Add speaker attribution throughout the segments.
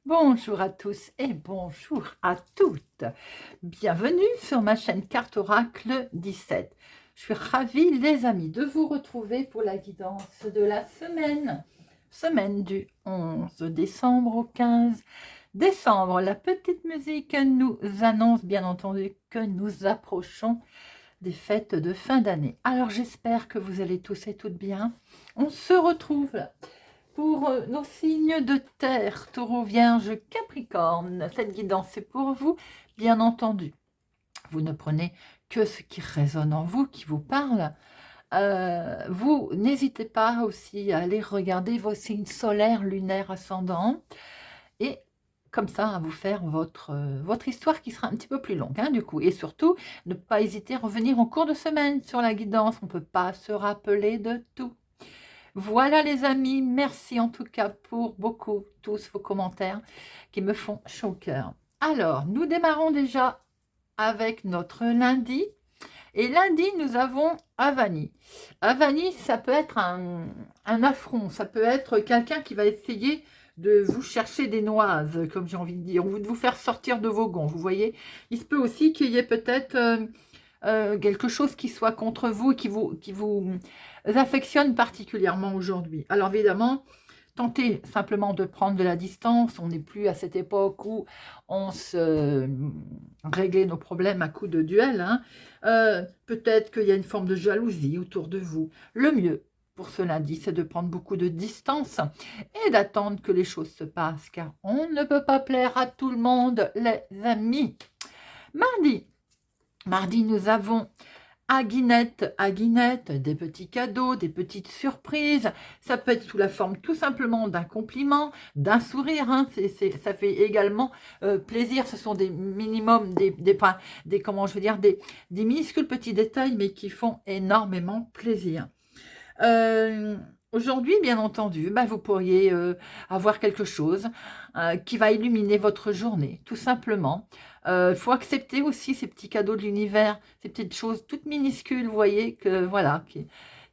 Speaker 1: Bonjour à tous et bonjour à toutes. Bienvenue sur ma chaîne Carte Oracle 17. Je suis ravie, les amis, de vous retrouver pour la guidance de la semaine. Semaine du 11 décembre au 15 décembre. La petite musique nous annonce bien entendu que nous approchons des fêtes de fin d'année. Alors j'espère que vous allez tous et toutes bien. On se retrouve pour nos signes de terre, Taureau, Vierge, Capricorne. Cette guidance est pour vous, bien entendu. Vous ne prenez que ce qui résonne en vous, qui vous parle. Vous n'hésitez pas aussi à aller regarder vos signes solaires, lunaires, ascendants. Et comme ça, à vous faire votre histoire qui sera un petit peu plus longue, hein, du coup. Et surtout, ne pas hésiter à revenir en cours de semaine sur la guidance. On ne peut pas se rappeler de tout. Voilà les amis, merci en tout cas pour beaucoup, tous vos commentaires qui me font chaud au cœur. Alors, nous démarrons déjà avec notre lundi. Et lundi, nous avons Avani. Avani, ça peut être un affront, ça peut être quelqu'un qui va essayer de vous chercher des noises, comme j'ai envie de dire, ou de vous faire sortir de vos gonds, vous voyez. Il se peut aussi qu'il y ait peut-être quelque chose qui soit contre vous, qui vous affectionne particulièrement aujourd'hui. Alors évidemment, tentez simplement de prendre de la distance. On n'est plus à cette époque où on se réglait nos problèmes à coups de duel, hein. Peut-être qu'il y a une forme de jalousie autour de vous. Le mieux pour ce lundi, c'est de prendre beaucoup de distance et d'attendre que les choses se passent, car on ne peut pas plaire à tout le monde, les amis. Mardi, nous avons Aguinette, des petits cadeaux, des petites surprises. Ça peut être sous la forme tout simplement d'un compliment, d'un sourire, hein. Ça fait également plaisir. Ce sont des minimums, comment je veux dire, des minuscules petits détails, mais qui font énormément plaisir. Aujourd'hui, bien entendu, vous pourriez avoir quelque chose qui va illuminer votre journée, tout simplement. Il faut accepter aussi ces petits cadeaux de l'univers, ces petites choses toutes minuscules, vous voyez, que voilà,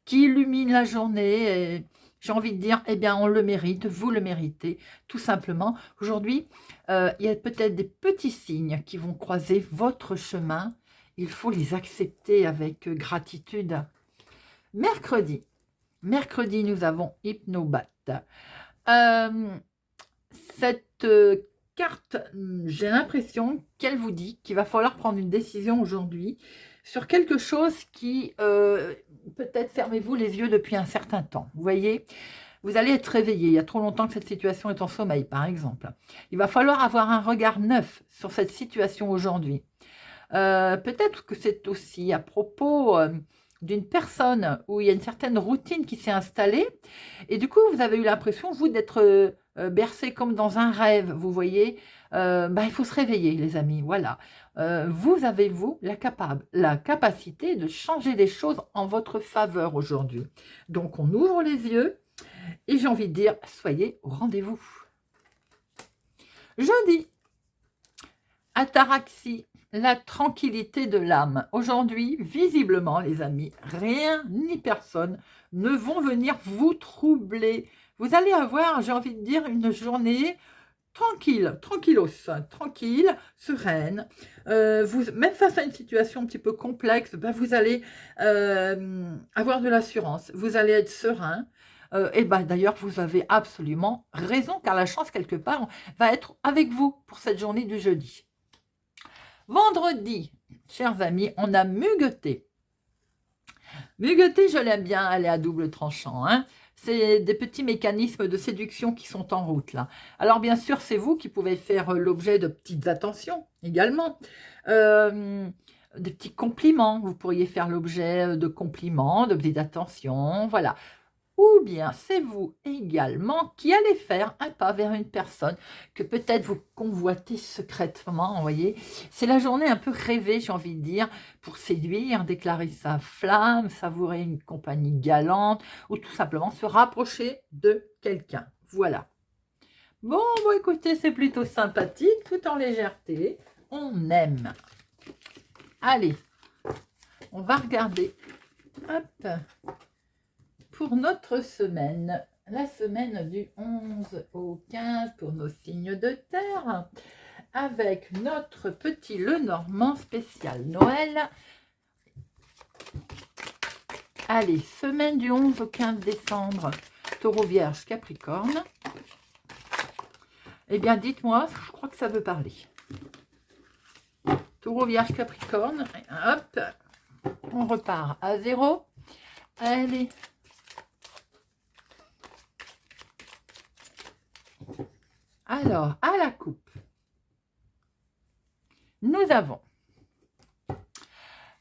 Speaker 1: qui illuminent la journée. Et j'ai envie de dire, eh bien, on le mérite, vous le méritez, tout simplement. Aujourd'hui, il y a peut-être des petits signes qui vont croiser votre chemin. Il faut les accepter avec gratitude. Mercredi, nous avons Hypnobat. Cette carte, j'ai l'impression qu'elle vous dit qu'il va falloir prendre une décision aujourd'hui sur quelque chose qui, peut-être fermez-vous les yeux depuis un certain temps. Vous voyez, vous allez être réveillé. Il y a trop longtemps que cette situation est en sommeil, par exemple. Il va falloir avoir un regard neuf sur cette situation aujourd'hui. Peut-être que c'est aussi à propos d'une personne où il y a une certaine routine qui s'est installée et du coup vous avez eu l'impression vous d'être bercé comme dans un rêve, vous voyez. Il faut se réveiller les amis, voilà. Vous avez la capacité de changer les choses en votre faveur aujourd'hui. Donc on ouvre les yeux et j'ai envie de dire soyez au rendez-vous. Jeudi, Ataraxie, la tranquillité de l'âme. Aujourd'hui, visiblement, les amis, rien ni personne ne vont venir vous troubler. Vous allez avoir, j'ai envie de dire, une journée tranquille, tranquille, sereine. Même face à une situation un petit peu complexe, vous allez avoir de l'assurance, vous allez être serein. D'ailleurs, vous avez absolument raison, car la chance, quelque part, va être avec vous pour cette journée du jeudi. Vendredi, chers amis, on a Mugueté. Mugueté, je l'aime bien, elle est à double tranchant, hein. C'est des petits mécanismes de séduction qui sont en route, là. Alors, bien sûr, c'est vous qui pouvez faire l'objet de petites attentions, également. Des petits compliments. Vous pourriez faire l'objet de compliments, de petites attentions, voilà. Ou bien c'est vous également qui allez faire un pas vers une personne que peut-être vous convoitez secrètement, vous voyez. C'est la journée un peu rêvée, j'ai envie de dire, pour séduire, déclarer sa flamme, savourer une compagnie galante, ou tout simplement se rapprocher de quelqu'un. Voilà. Bon, écoutez, c'est plutôt sympathique, tout en légèreté. On aime. Allez, on va regarder. Hop. Pour notre semaine la semaine du 11 au 15 pour nos signes de terre, avec notre petit Lenormand spécial Noël. Allez, semaine du 11 au 15 décembre, Taureau, Vierge, Capricorne. Eh bien, dites-moi, je crois que ça veut parler. Taureau, Vierge, Capricorne. Hop, on repart à 0. Allez. Alors, à la coupe, nous avons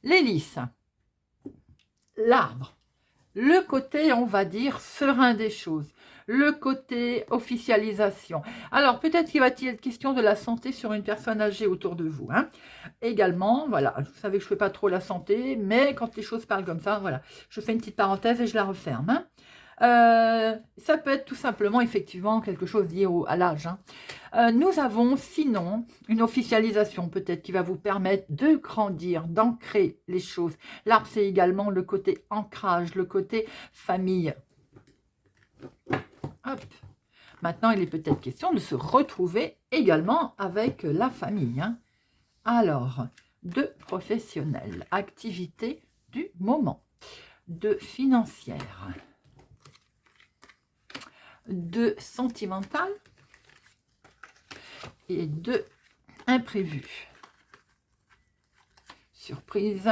Speaker 1: l'hélice, l'arbre, le côté, on va dire, serein des choses, le côté officialisation. Alors, peut-être qu'il va-t-il être question de la santé sur une personne âgée autour de vous. Hein. Également, voilà, vous savez que je ne fais pas trop la santé, mais quand les choses parlent comme ça, voilà, je fais une petite parenthèse et je la referme. Hein. Ça peut être tout simplement, effectivement, quelque chose lié à l'âge. Hein. Nous avons sinon une officialisation peut-être qui va vous permettre de grandir, d'ancrer les choses. L'arbre, c'est également le côté ancrage, le côté famille. Hop. Maintenant, il est peut-être question de se retrouver également avec la famille. Hein. Alors, de professionnels, activité du moment, de financière, de sentimental et de imprévu. Surprise.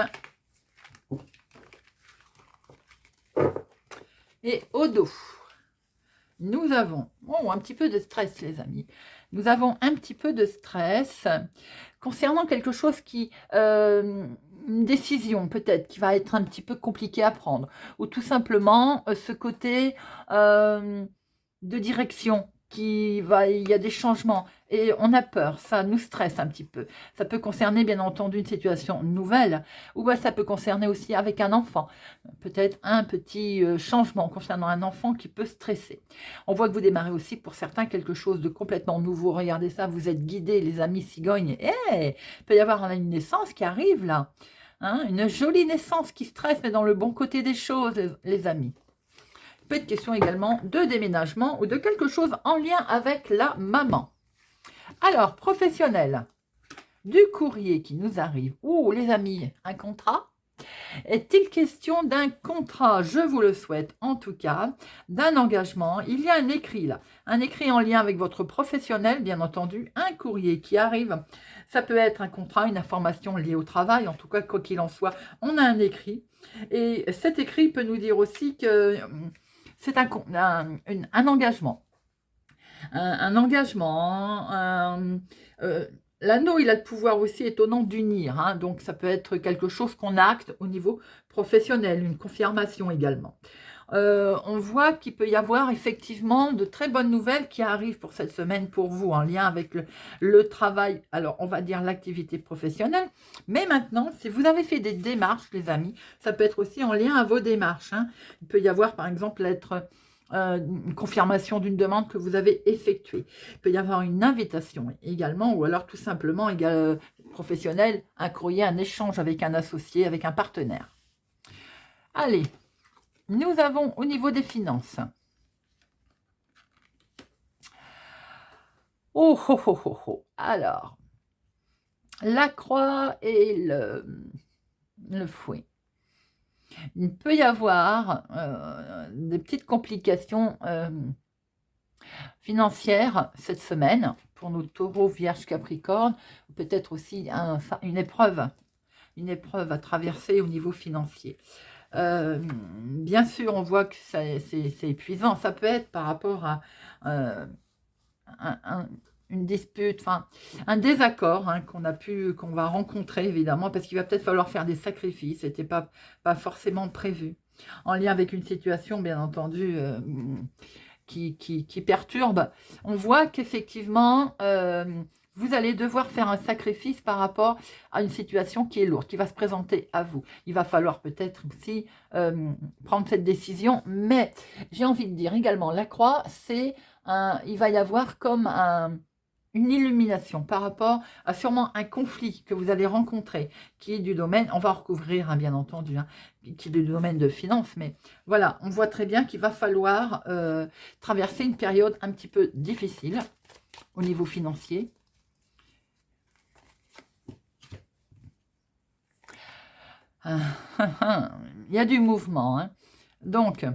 Speaker 1: Et au dos, nous avons un petit peu de stress, les amis. Nous avons un petit peu de stress concernant quelque chose qui... une décision peut-être qui va être un petit peu compliquée à prendre. Ou tout simplement ce côté de direction il y a des changements et on a peur, ça nous stresse un petit peu. Ça peut concerner bien entendu une situation nouvelle ou ça peut concerner aussi avec un enfant. Peut-être un petit changement concernant un enfant qui peut stresser. On voit que vous démarrez aussi pour certains quelque chose de complètement nouveau. Regardez ça, vous êtes guidés, les amis cigognes. Il peut y avoir une naissance qui arrive là. Hein, une jolie naissance qui stresse, mais dans le bon côté des choses, les amis. Il peut être question également de déménagement ou de quelque chose en lien avec la maman. Alors, professionnel, du courrier qui nous arrive. Les amis, un contrat. Est-il question d'un contrat? Je vous le souhaite en tout cas, d'un engagement. Il y a un écrit là, un écrit en lien avec votre professionnel, bien entendu, un courrier qui arrive. Ça peut être un contrat, une information liée au travail, en tout cas, quoi qu'il en soit, on a un écrit. Et cet écrit peut nous dire aussi que c'est un engagement. Un engagement, l'anneau, il a le pouvoir aussi étonnant d'unir, hein, donc ça peut être quelque chose qu'on acte au niveau professionnel, une confirmation également. On voit qu'il peut y avoir effectivement de très bonnes nouvelles qui arrivent pour cette semaine pour vous en lien avec le travail, alors on va dire l'activité professionnelle, mais maintenant, si vous avez fait des démarches, les amis, ça peut être aussi en lien à vos démarches. Hein. Il peut y avoir par exemple une confirmation d'une demande que vous avez effectuée. Il peut y avoir une invitation également, ou alors tout simplement professionnel, un courrier, un échange avec un associé, avec un partenaire. Allez, nous avons au niveau des finances. Alors, la croix et le fouet. Il peut y avoir des petites complications financières cette semaine pour nos taureaux, vierges, capricornes, peut-être aussi une épreuve à traverser au niveau financier. Bien sûr, on voit que c'est épuisant. Ça peut être par rapport à une dispute, un désaccord hein, qu'on va rencontrer évidemment, parce qu'il va peut-être falloir faire des sacrifices. C'était pas forcément prévu. En lien avec une situation, bien entendu, qui perturbe. On voit qu'effectivement, vous allez devoir faire un sacrifice par rapport à une situation qui est lourde, qui va se présenter à vous. Il va falloir peut-être aussi prendre cette décision, mais j'ai envie de dire également, la croix, il va y avoir comme une illumination par rapport à sûrement un conflit que vous allez rencontrer, qui est du domaine, on va recouvrir hein, bien entendu, hein, qui est du domaine de finance, mais voilà, on voit très bien qu'il va falloir traverser une période un petit peu difficile au niveau financier. Il y a du mouvement, hein. Donc,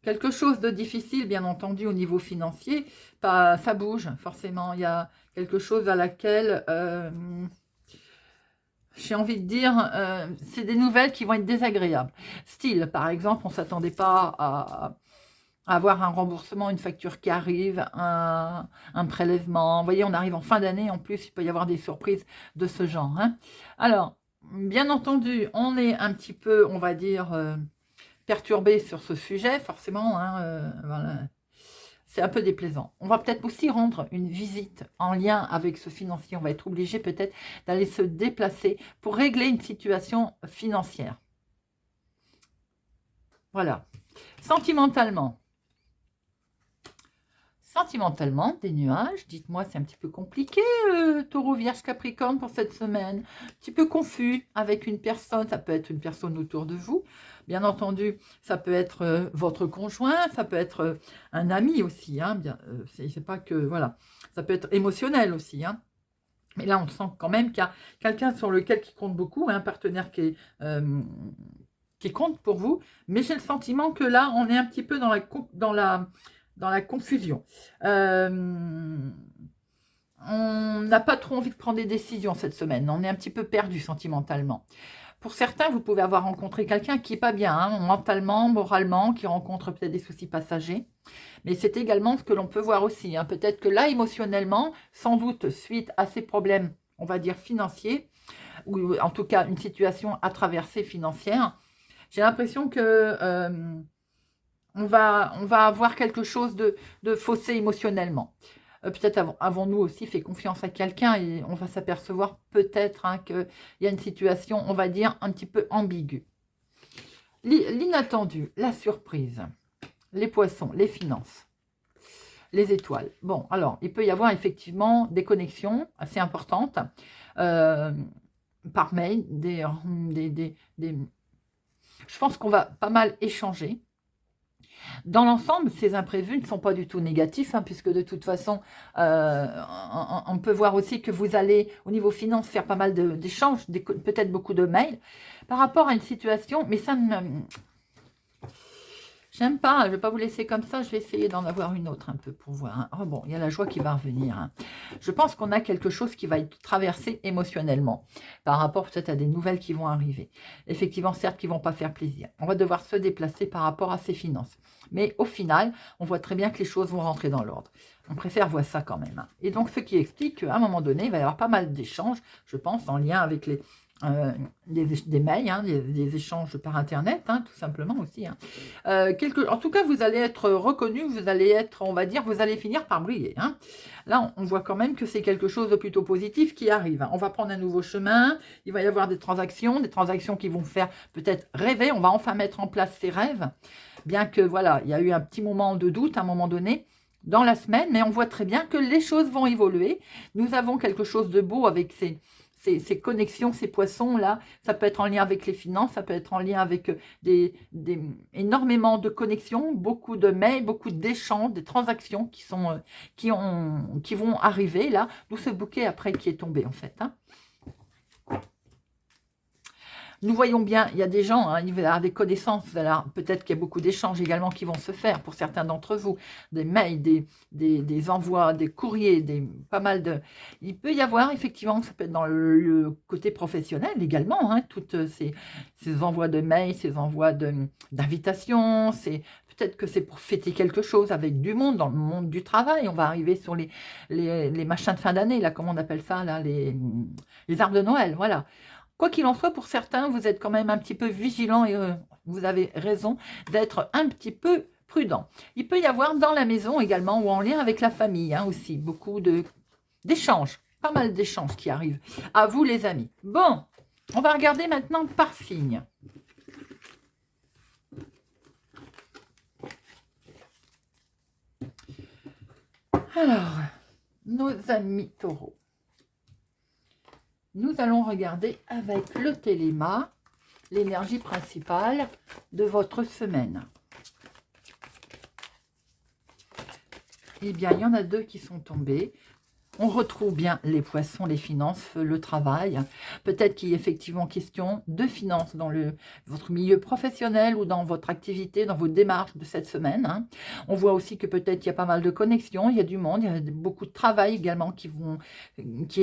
Speaker 1: quelque chose de difficile, bien entendu, au niveau financier, ça bouge, forcément. Il y a quelque chose à laquelle, j'ai envie de dire, c'est des nouvelles qui vont être désagréables. Style, par exemple, on ne s'attendait pas à avoir un remboursement, une facture qui arrive, un prélèvement. Vous voyez, on arrive en fin d'année, en plus, il peut y avoir des surprises de ce genre, hein. Alors, bien entendu, on est un petit peu, on va dire, perturbé sur ce sujet, forcément, hein, voilà. C'est un peu déplaisant. On va peut-être aussi rendre une visite en lien avec ce financier. On va être obligé peut-être d'aller se déplacer pour régler une situation financière. Voilà. Sentimentalement, des nuages. Dites-moi, c'est un petit peu compliqué, Taureau, Vierge, Capricorne pour cette semaine. Un petit peu confus avec une personne. Ça peut être une personne autour de vous. Bien entendu, ça peut être votre conjoint, ça peut être un ami aussi. Hein, c'est pas que, voilà, ça peut être émotionnel aussi. Hein. Mais là, on sent quand même qu'il y a quelqu'un sur lequel qui compte beaucoup, un partenaire qui compte pour vous. Mais j'ai le sentiment que là, on est un petit peu dans la confusion. On n'a pas trop envie de prendre des décisions cette semaine. On est un petit peu perdu sentimentalement. Pour certains, vous pouvez avoir rencontré quelqu'un qui n'est pas bien, hein, mentalement, moralement, qui rencontre peut-être des soucis passagers. Mais c'est également ce que l'on peut voir aussi. Hein. Peut-être que là, émotionnellement, sans doute suite à ces problèmes, on va dire financiers, ou en tout cas une situation à traverser financière, j'ai l'impression que on va avoir quelque chose de faussé émotionnellement. Peut-être avons-nous aussi fait confiance à quelqu'un et on va s'apercevoir peut-être hein, qu'il y a une situation, on va dire, un petit peu ambiguë. L'inattendu, la surprise, les poissons, les finances, les étoiles. Bon, alors, il peut y avoir effectivement des connexions assez importantes par mail, je pense qu'on va pas mal échanger. Dans l'ensemble, ces imprévus ne sont pas du tout négatifs, hein, puisque de toute façon, on peut voir aussi que vous allez, au niveau finance, faire pas mal d'échanges, peut-être beaucoup de mails, par rapport à une situation, mais ça ne... J'aime pas, je ne vais pas vous laisser comme ça, je vais essayer d'en avoir une autre un peu pour voir. Hein. Oh bon, il y a la joie qui va revenir. Hein. Je pense qu'on a quelque chose qui va être traversé émotionnellement par rapport peut-être à des nouvelles qui vont arriver. Effectivement, certes, qui ne vont pas faire plaisir. On va devoir se déplacer par rapport à ses finances. Mais au final, on voit très bien que les choses vont rentrer dans l'ordre. On préfère voir ça quand même. Hein. Et donc, ce qui explique qu'à un moment donné, il va y avoir pas mal d'échanges, je pense, en lien avec des mails, hein, des échanges par Internet, hein, tout simplement aussi. Hein. En tout cas, vous allez être reconnu, vous allez être, on va dire, vous allez finir par briller. Hein. Là, on voit quand même que c'est quelque chose de plutôt positif qui arrive. Hein. On va prendre un nouveau chemin, il va y avoir des transactions qui vont faire peut-être rêver, on va enfin mettre en place ses rêves, bien que, voilà, il y a eu un petit moment de doute à un moment donné, dans la semaine, mais on voit très bien que les choses vont évoluer. Nous avons quelque chose de beau avec ces connexions, ces poissons-là. Ça peut être en lien avec les finances, ça peut être en lien avec énormément de connexions, beaucoup de mails, beaucoup d'échanges, des transactions qui vont arriver là, d'où ce bouquet après qui est tombé en fait. Hein. Nous voyons bien, il y a des gens, hein, il va y avoir des connaissances, peut-être qu'il y a beaucoup d'échanges également qui vont se faire pour certains d'entre vous, des mails, des envois, des courriers, pas mal de... Il peut y avoir effectivement, ça peut être dans le côté professionnel également, hein, toutes ces envois de mails, ces envois d'invitations, peut-être que c'est pour fêter quelque chose avec du monde, dans le monde du travail. On va arriver sur les machins de fin d'année, là, comment on appelle ça, là, les arbres de Noël, voilà. Quoi qu'il en soit, pour certains, vous êtes quand même un petit peu vigilant et vous avez raison d'être un petit peu prudent. Il peut y avoir dans la maison également ou en lien avec la famille hein, aussi beaucoup d'échanges, pas mal d'échanges qui arrivent. À vous les amis. Bon, on va regarder maintenant par signe. Alors, nos amis taureaux. Nous allons regarder avec le téléma l'énergie principale de votre semaine. Eh bien, il y en a deux qui sont tombés. On retrouve bien les poissons, les finances, le travail. Peut-être qu'il y a effectivement question de finances dans votre milieu professionnel ou dans votre activité, dans vos démarches de cette semaine. Hein. On voit aussi que peut-être il y a pas mal de connexions, il y a du monde, il y a beaucoup de travail également qui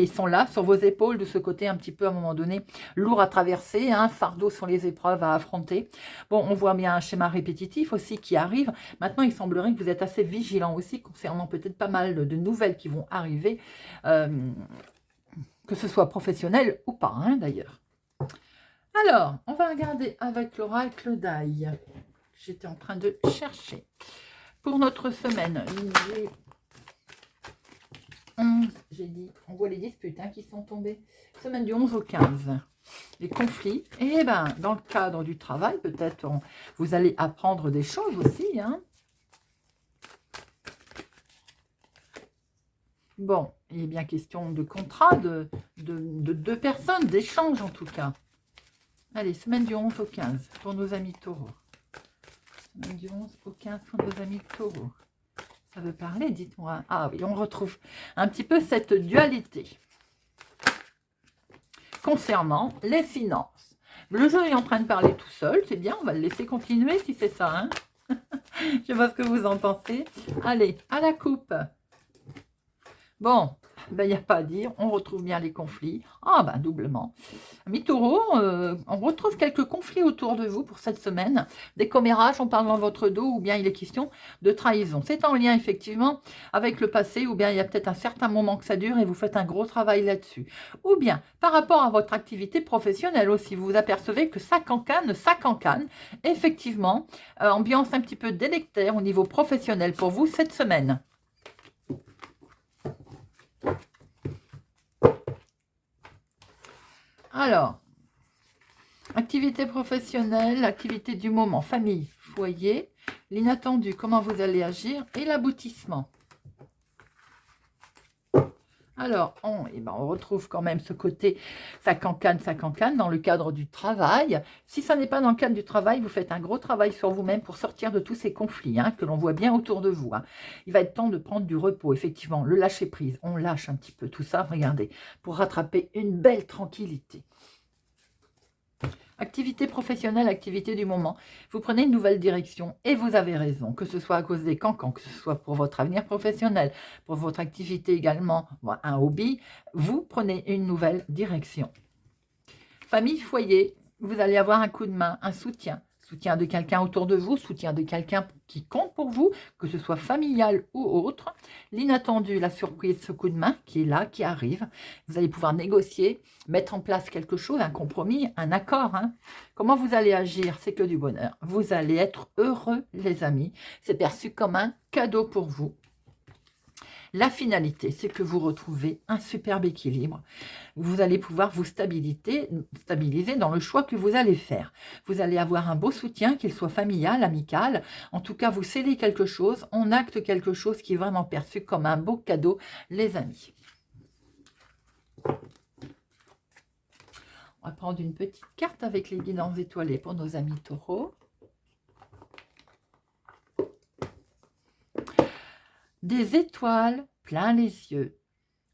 Speaker 1: sont là sur vos épaules, de ce côté un petit peu à un moment donné lourd à traverser, hein, fardeau sur les épreuves à affronter. Bon, on voit bien un schéma répétitif aussi qui arrive. Maintenant, il semblerait que vous êtes assez vigilant aussi concernant peut-être pas mal de nouvelles qui vont arriver. Que ce soit professionnel ou pas, hein, d'ailleurs. Alors, on va regarder avec l'oracle d'Aïe. J'étais en train de chercher. Pour notre semaine, j'ai dit, on voit les disputes hein, qui sont tombées. Semaine du 11 au 15. Les conflits. Et bien, dans le cadre du travail, peut-être vous allez apprendre des choses aussi, hein. Bon, il est bien question de contrat, de deux personnes, d'échange en tout cas. Allez, semaine du 11 au 15 pour nos amis taureaux. Semaine du 11 au 15 pour nos amis taureaux. Ça veut parler, dites-moi. Ah oui, on retrouve un petit peu cette dualité. Concernant les finances. Le jeu est en train de parler tout seul, c'est bien, on va le laisser continuer si c'est ça. Hein. Je ne sais pas ce que vous en pensez. Allez, à la coupe. Bon, ben, il n'y a pas à dire, on retrouve bien les conflits. Ah ben doublement. Amis taureaux, on retrouve quelques conflits autour de vous pour cette semaine. Des commérages, on parle dans votre dos, ou bien il est question de trahison. C'est en lien effectivement avec le passé, ou bien il y a peut-être un certain moment que ça dure et vous faites un gros travail là-dessus. Ou bien par rapport à votre activité professionnelle aussi, vous vous apercevez que ça cancane. Effectivement, ambiance un petit peu délectaire au niveau professionnel pour vous cette semaine. Alors, activité professionnelle, activité du moment, famille, foyer, l'inattendu, comment vous allez agir et l'aboutissement. Alors, on retrouve quand même ce côté, ça cancane dans le cadre du travail. Si ça n'est pas dans le cadre du travail, vous faites un gros travail sur vous-même pour sortir de tous ces conflits hein, que l'on voit bien autour de vous. Hein. Il va être temps de prendre du repos, effectivement, le lâcher-prise. On lâche un petit peu tout ça, regardez, pour rattraper une belle tranquillité. Activité professionnelle, activité du moment. Vous prenez une nouvelle direction et vous avez raison, que ce soit à cause des cancans, que ce soit pour votre avenir professionnel, pour votre activité également, un hobby, vous prenez une nouvelle direction. Famille, foyer, vous allez avoir un coup de main, un soutien. Soutien de quelqu'un autour de vous, soutien de quelqu'un qui compte pour vous, que ce soit familial ou autre. L'inattendu, la surprise, ce coup de main qui est là, qui arrive. Vous allez pouvoir négocier, mettre en place quelque chose, un compromis, un accord. Hein. Comment vous allez agir? C'est que du bonheur. Vous allez être heureux, les amis. C'est perçu comme un cadeau pour vous. La finalité, c'est que vous retrouvez un superbe équilibre. Vous allez pouvoir vous stabiliser dans le choix que vous allez faire. Vous allez avoir un beau soutien, qu'il soit familial, amical. En tout cas, vous scellez quelque chose, on acte quelque chose qui est vraiment perçu comme un beau cadeau, les amis. On va prendre une petite carte avec les guidances étoilées pour nos amis taureaux. Des étoiles plein les yeux.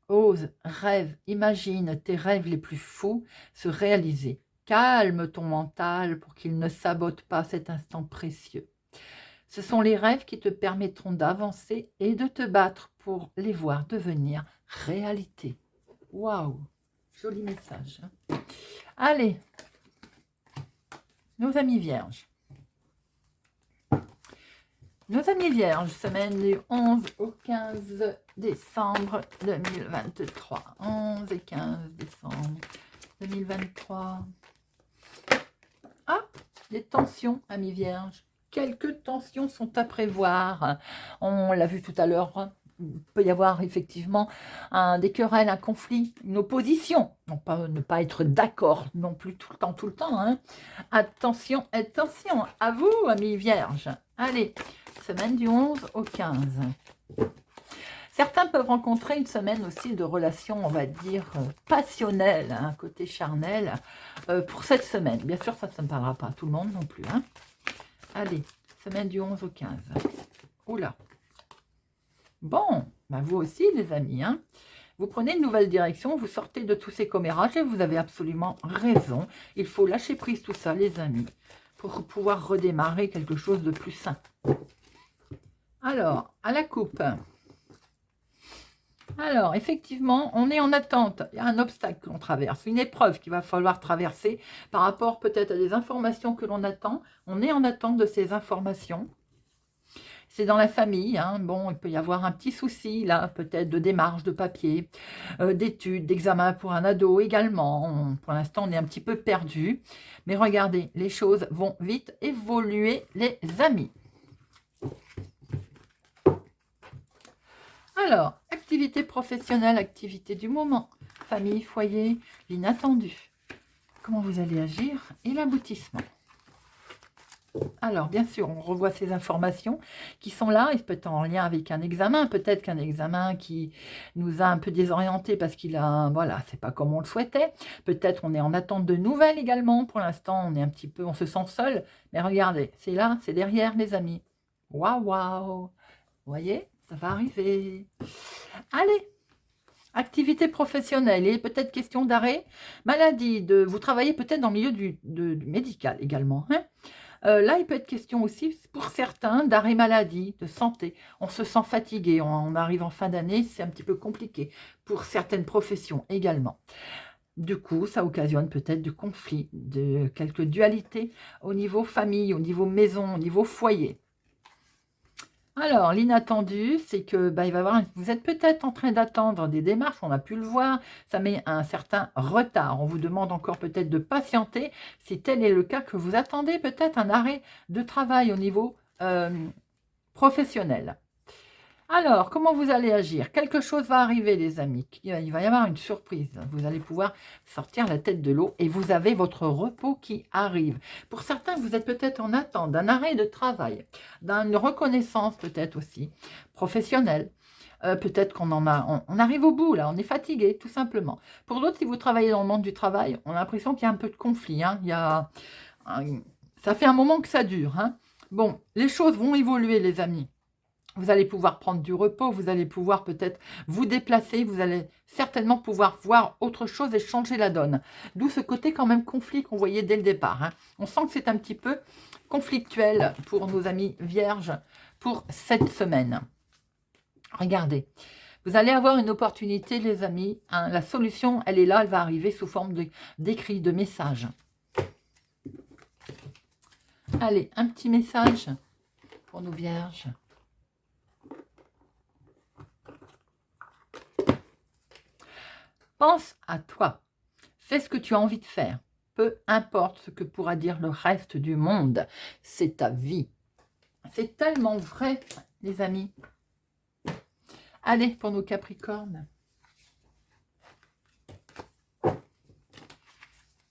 Speaker 1: Ose, rêve, imagine tes rêves les plus fous se réaliser. Calme ton mental pour qu'il ne sabote pas cet instant précieux. Ce sont les rêves qui te permettront d'avancer et de te battre pour les voir devenir réalité. Waouh, joli message. Hein. Allez, nos amis vierges. Nos amis vierges, semaine du 11 au 15 décembre 2023. 11 et 15 décembre 2023. Ah, des tensions, amis vierges. Quelques tensions sont à prévoir. On l'a vu tout à l'heure. Il peut y avoir effectivement des querelles, un conflit, une opposition. Ne pas être d'accord non plus tout le temps. Hein. Attention, attention à vous, amis vierges. Allez, semaine du 11 au 15. Certains peuvent rencontrer une semaine aussi de relations, on va dire, passionnelles, hein, côté charnel, pour cette semaine. Bien sûr, ça ne parlera pas à tout le monde non plus. Hein. Allez, semaine du 11 au 15. Oula. Bon, bah vous aussi, les amis. Hein. Vous prenez une nouvelle direction, vous sortez de tous ces commérages et vous avez absolument raison. Il faut lâcher prise tout ça, les amis, pour pouvoir redémarrer quelque chose de plus sain. Alors, à la coupe. Alors, effectivement, on est en attente. Il y a un obstacle que l'on traverse, une épreuve qu'il va falloir traverser par rapport peut-être à des informations que l'on attend. On est en attente de ces informations. C'est dans la famille, hein. Bon, il peut y avoir un petit souci, là, peut-être de démarche, de papier, d'études, d'examen pour un ado également. Pour l'instant, on est un petit peu perdu. Mais regardez, les choses vont vite évoluer, les amis. Alors, activité professionnelle, activité du moment, famille, foyer, l'inattendu. Comment vous allez agir et l'aboutissement. Alors, bien sûr, on revoit ces informations qui sont là, et peut-être en lien avec un examen, peut-être qu'un examen qui nous a un peu désorienté parce qu'il a, voilà, c'est pas comme on le souhaitait. Peut-être on est en attente de nouvelles également. Pour l'instant, on est un petit peu, on se sent seul. Mais regardez, c'est là, c'est derrière, les amis. Waouh, waouh. Vous voyez, ça va arriver. Allez, activité professionnelle et peut-être question d'arrêt, maladie, vous travaillez peut-être dans le milieu du médical également. Hein. Là, il peut être question aussi, pour certains, d'arrêt maladie, de santé. On se sent fatigué, on arrive en fin d'année, c'est un petit peu compliqué pour certaines professions également. Du coup, ça occasionne peut-être du conflit, de quelques dualités au niveau famille, au niveau maison, au niveau foyer. Alors, l'inattendu, c'est que il va y avoir, vous êtes peut-être en train d'attendre des démarches, on a pu le voir, ça met un certain retard. On vous demande encore peut-être de patienter, si tel est le cas, que vous attendez peut-être un arrêt de travail au niveau professionnel. Alors, comment vous allez agir? Quelque chose va arriver, les amis. Il va y avoir une surprise. Vous allez pouvoir sortir la tête de l'eau et vous avez votre repos qui arrive. Pour certains, vous êtes peut-être en attente d'un arrêt de travail, d'une reconnaissance peut-être aussi professionnelle. Peut-être qu'on on arrive au bout, là, on est fatigué, tout simplement. Pour d'autres, si vous travaillez dans le monde du travail, on a l'impression qu'il y a un peu de conflit. Hein. Ça fait un moment que ça dure. Hein. Bon, les choses vont évoluer, les amis. Vous allez pouvoir prendre du repos, vous allez pouvoir peut-être vous déplacer, vous allez certainement pouvoir voir autre chose et changer la donne. D'où ce côté quand même conflit qu'on voyait dès le départ. Hein. On sent que c'est un petit peu conflictuel pour nos amis vierges pour cette semaine. Regardez, vous allez avoir une opportunité, les amis. Hein. La solution, elle est là, elle va arriver sous forme d'écrit, de message. Allez, un petit message pour nos vierges. Pense à toi. Fais ce que tu as envie de faire. Peu importe ce que pourra dire le reste du monde. C'est ta vie. C'est tellement vrai, les amis. Allez, pour nos Capricornes.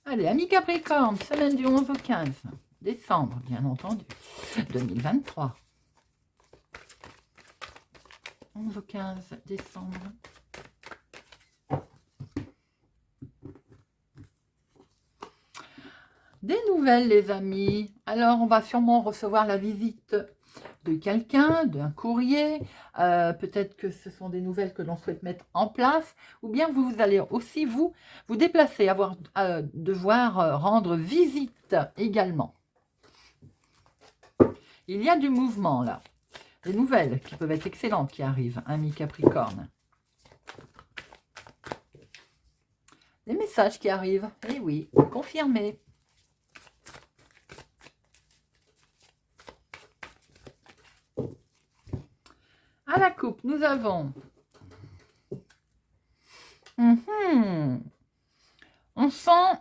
Speaker 1: Allez, amis Capricorne, semaine du 11 au 15 décembre, bien entendu, 2023. 11 au 15 décembre. Des nouvelles, les amis. Alors, on va sûrement recevoir la visite de quelqu'un, d'un courrier. Peut-être que ce sont des nouvelles que l'on souhaite mettre en place. Ou bien vous allez aussi vous déplacer, devoir rendre visite également. Il y a du mouvement là. Des nouvelles qui peuvent être excellentes qui arrivent, amis Capricorne. Des messages qui arrivent. Eh oui, confirmé. À la coupe, nous avons... On sent,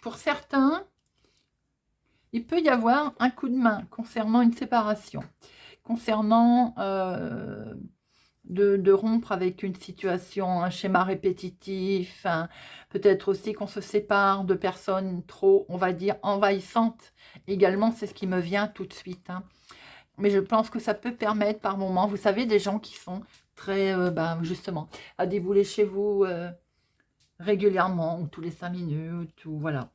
Speaker 1: pour certains, il peut y avoir un coup de main concernant une séparation, concernant de rompre avec une situation, un schéma répétitif, hein, peut-être aussi qu'on se sépare de personnes trop, on va dire, envahissantes. Également, c'est ce qui me vient tout de suite. Hein. mais je pense que ça peut permettre par moment, vous savez, des gens qui sont très, justement, à débouler chez vous régulièrement, ou tous les 5 minutes, ou voilà.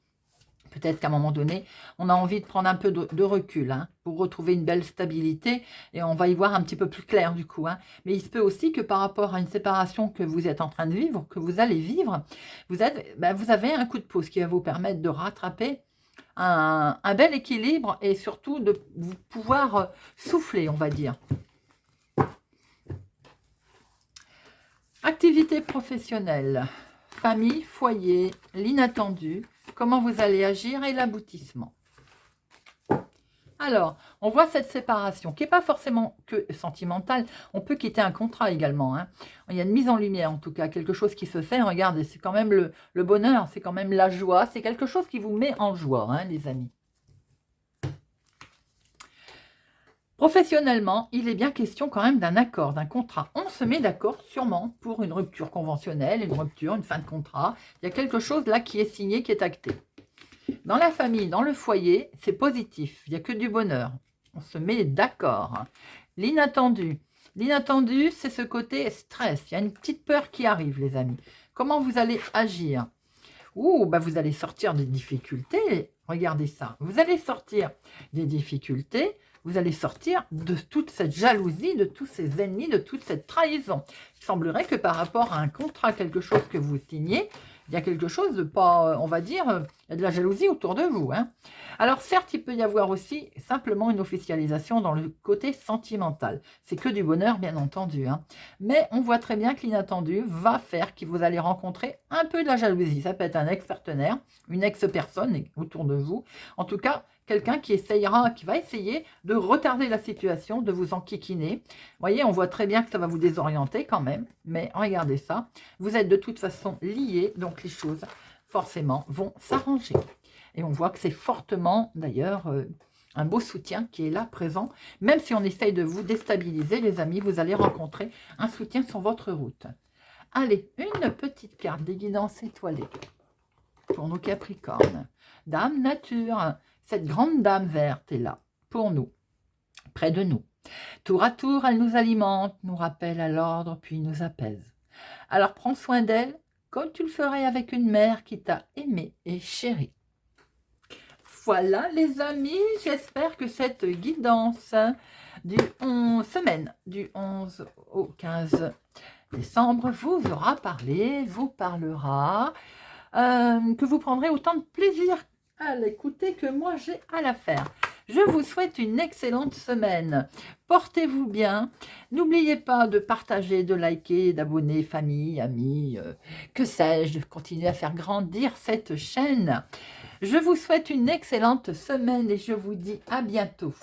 Speaker 1: Peut-être qu'à un moment donné, on a envie de prendre un peu de recul pour retrouver une belle stabilité et on va y voir un petit peu plus clair du coup. Mais il se peut aussi que par rapport à une séparation que vous êtes en train de vivre, que vous allez vivre, vous avez un coup de pouce qui va vous permettre de rattraper un bel équilibre et surtout de vous pouvoir souffler, on va dire. Activité professionnelle, famille, foyer, l'inattendu, comment vous allez agir et l'aboutissement. Alors, on voit cette séparation qui n'est pas forcément que sentimentale. On peut quitter un contrat également. Il y a une mise en lumière, en tout cas, quelque chose qui se fait. Regardez, c'est quand même le bonheur, c'est quand même la joie. C'est quelque chose qui vous met en joie, les amis. Professionnellement, il est bien question quand même d'un accord, d'un contrat. On se met d'accord sûrement pour une rupture conventionnelle, une rupture, une fin de contrat. Il y a quelque chose là qui est signé, qui est acté. Dans la famille, dans le foyer, c'est positif. Il n'y a que du bonheur. On se met d'accord. L'inattendu. L'inattendu, c'est ce côté stress. Il y a une petite peur qui arrive, les amis. Comment vous allez agir? Vous allez sortir des difficultés. Regardez ça. Vous allez sortir des difficultés. Vous allez sortir de toute cette jalousie, de tous ces ennemis, de toute cette trahison. Il semblerait que par rapport à un contrat, quelque chose que vous signez, il y a quelque chose de pas, on va dire, il y a de la jalousie autour de vous. Alors certes, il peut y avoir aussi simplement une officialisation dans le côté sentimental. C'est que du bonheur, bien entendu. Mais on voit très bien que l'inattendu va faire que vous allez rencontrer un peu de la jalousie. Ça peut être un ex-partenaire, une ex-personne autour de vous. En tout cas, quelqu'un qui va essayer de retarder la situation, de vous enquiquiner. Vous voyez, on voit très bien que ça va vous désorienter quand même. Mais regardez ça. Vous êtes de toute façon liés, donc les choses, forcément, vont s'arranger. Et on voit que c'est fortement, d'ailleurs, un beau soutien qui est là, présent. Même si on essaye de vous déstabiliser, les amis, vous allez rencontrer un soutien sur votre route. Allez, une petite carte des guidances étoilées pour nos Capricornes. Dame Nature, cette grande dame verte est là, pour nous, près de nous. Tour à tour, elle nous alimente, nous rappelle à l'ordre, puis nous apaise. Alors prends soin d'elle, comme tu le ferais avec une mère qui t'a aimé et chéri. Voilà les amis, j'espère que cette guidance semaine du 11 au 15 décembre vous aura parlé, vous parlera, que vous prendrez autant de plaisir à l'écouter que moi j'ai à la faire. Je vous souhaite une excellente semaine. Portez-vous bien. N'oubliez pas de partager, de liker, d'abonner, famille, amis, que sais-je, de continuer à faire grandir cette chaîne. Je vous souhaite une excellente semaine et je vous dis à bientôt.